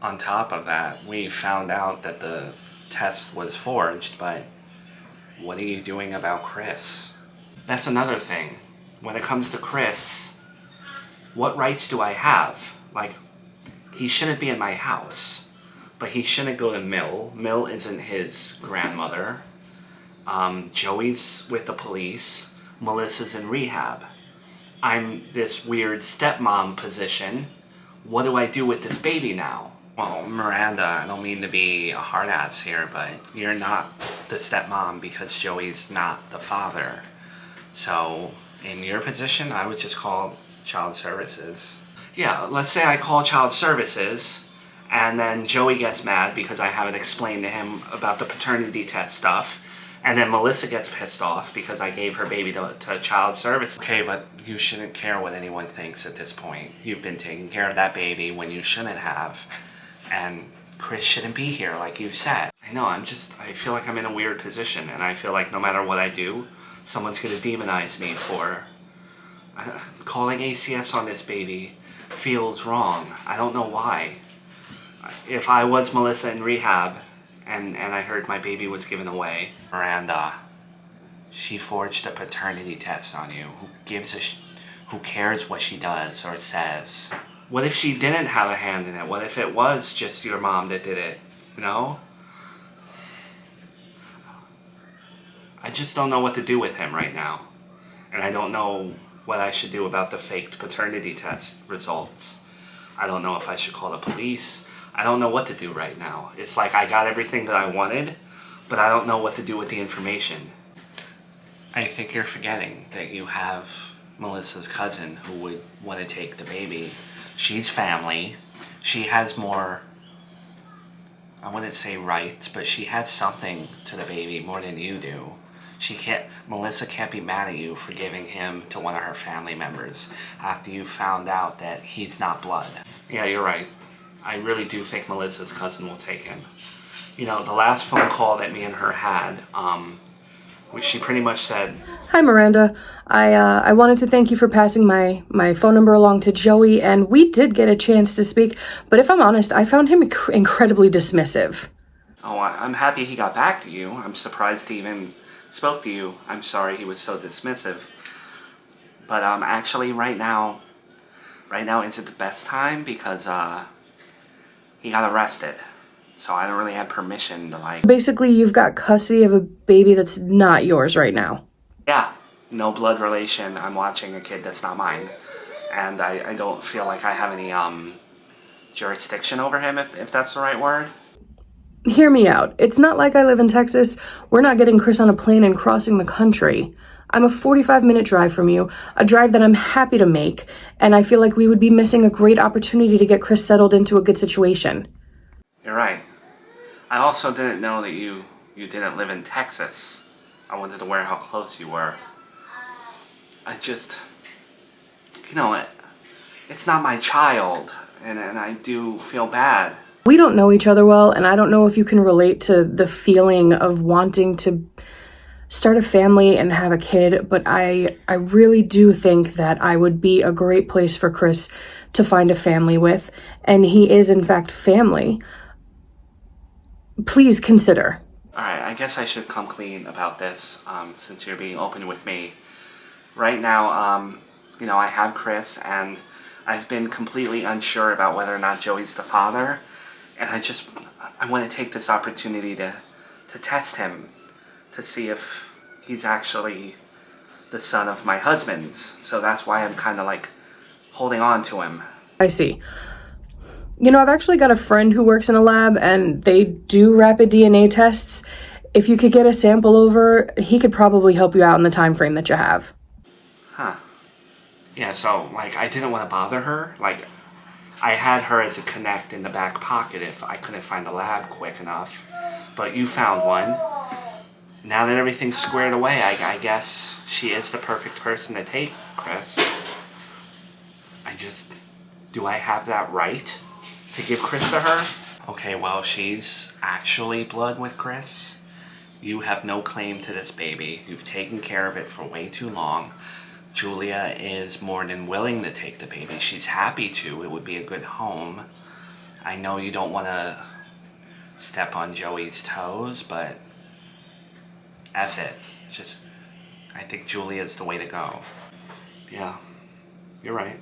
On top of that, we found out that the test was forged, but what are you doing about Chris? That's another thing. When it comes to Chris, what rights do I have? Like, he shouldn't be in my house, but he shouldn't go to Mill. Mill isn't his grandmother. Joey's with the police. Melissa's in rehab. I'm this weird stepmom position. What do I do with this baby now? Well, Miranda, I don't mean to be a hard ass here, but you're not the stepmom because Joey's not the father. So, in your position, I would just call child services. Yeah, let's say I call child services, and then Joey gets mad because I haven't explained to him about the paternity test stuff, and then Melissa gets pissed off because I gave her baby to child service. Okay, but you shouldn't care what anyone thinks at this point. You've been taking care of that baby when you shouldn't have. And Chris shouldn't be here, like you said. I know, I feel like I'm in a weird position, and I feel like no matter what I do, someone's gonna demonize me for calling ACS on this baby feels wrong. I don't know why. If I was Melissa in rehab, and I heard my baby was given away, Miranda, she forged a paternity test on you. Who cares what she does or says? What if she didn't have a hand in it? What if it was just your mom that did it? You know? I just don't know what to do with him right now. And I don't know what I should do about the faked paternity test results. I don't know if I should call the police. I don't know what to do right now. It's like I got everything that I wanted, but I don't know what to do with the information. I think you're forgetting that you have Melissa's cousin who would want to take the baby. She's family. She has more, I wouldn't say rights, but she has something to the baby more than you do. Melissa can't be mad at you for giving him to one of her family members after you found out that he's not blood. Yeah, you're right. I really do think Melissa's cousin will take him. You know, the last phone call that me and her had, she pretty much said, "Hi, Miranda. I wanted to thank you for passing my phone number along to Joey, and we did get a chance to speak, but if I'm honest, I found him incredibly dismissive." "Oh, I'm happy he got back to you. I'm surprised he even spoke to you. I'm sorry he was so dismissive. But actually right now isn't the best time because he got arrested. So I don't really have permission to Basically, you've got custody of a baby that's not yours right now. Yeah, no blood relation. I'm watching a kid that's not mine. And I don't feel like I have any jurisdiction over him, if that's the right word. Hear me out. It's not like I live in Texas. We're not getting Chris on a plane and crossing the country. I'm a 45-minute drive from you, a drive that I'm happy to make, and I feel like we would be missing a great opportunity to get Chris settled into a good situation. You're right. I also didn't know that you didn't live in Texas. I wasn't aware how close you were. I just, it's not my child, and I do feel bad. We don't know each other well, and I don't know if you can relate to the feeling of wanting to start a family and have a kid, but I really do think that I would be a great place for Chris to find a family with, and he is in fact family. Please consider. Alright, I guess I should come clean about this, since you're being open with me. Right now, I have Chris, and I've been completely unsure about whether or not Joey's the father, and I want to take this opportunity to test him, to see if he's actually the son of my husband. So that's why I'm kind of holding on to him. I see. I've actually got a friend who works in a lab, and they do rapid DNA tests. If you could get a sample over, he could probably help you out in the time frame that you have. Huh. Yeah, so, I didn't want to bother her. I had her as a connect in the back pocket if I couldn't find the lab quick enough. But you found one. Now that everything's squared away, I guess she is the perfect person to take, Chris. Do I have that right to give Chris to her? Okay, well, she's actually blood with Chris. You have no claim to this baby. You've taken care of it for way too long. Julia is more than willing to take the baby. She's happy to. It would be a good home. I know you don't want to step on Joey's toes, but F it. Just, I think Julia's the way to go. Yeah, you're right.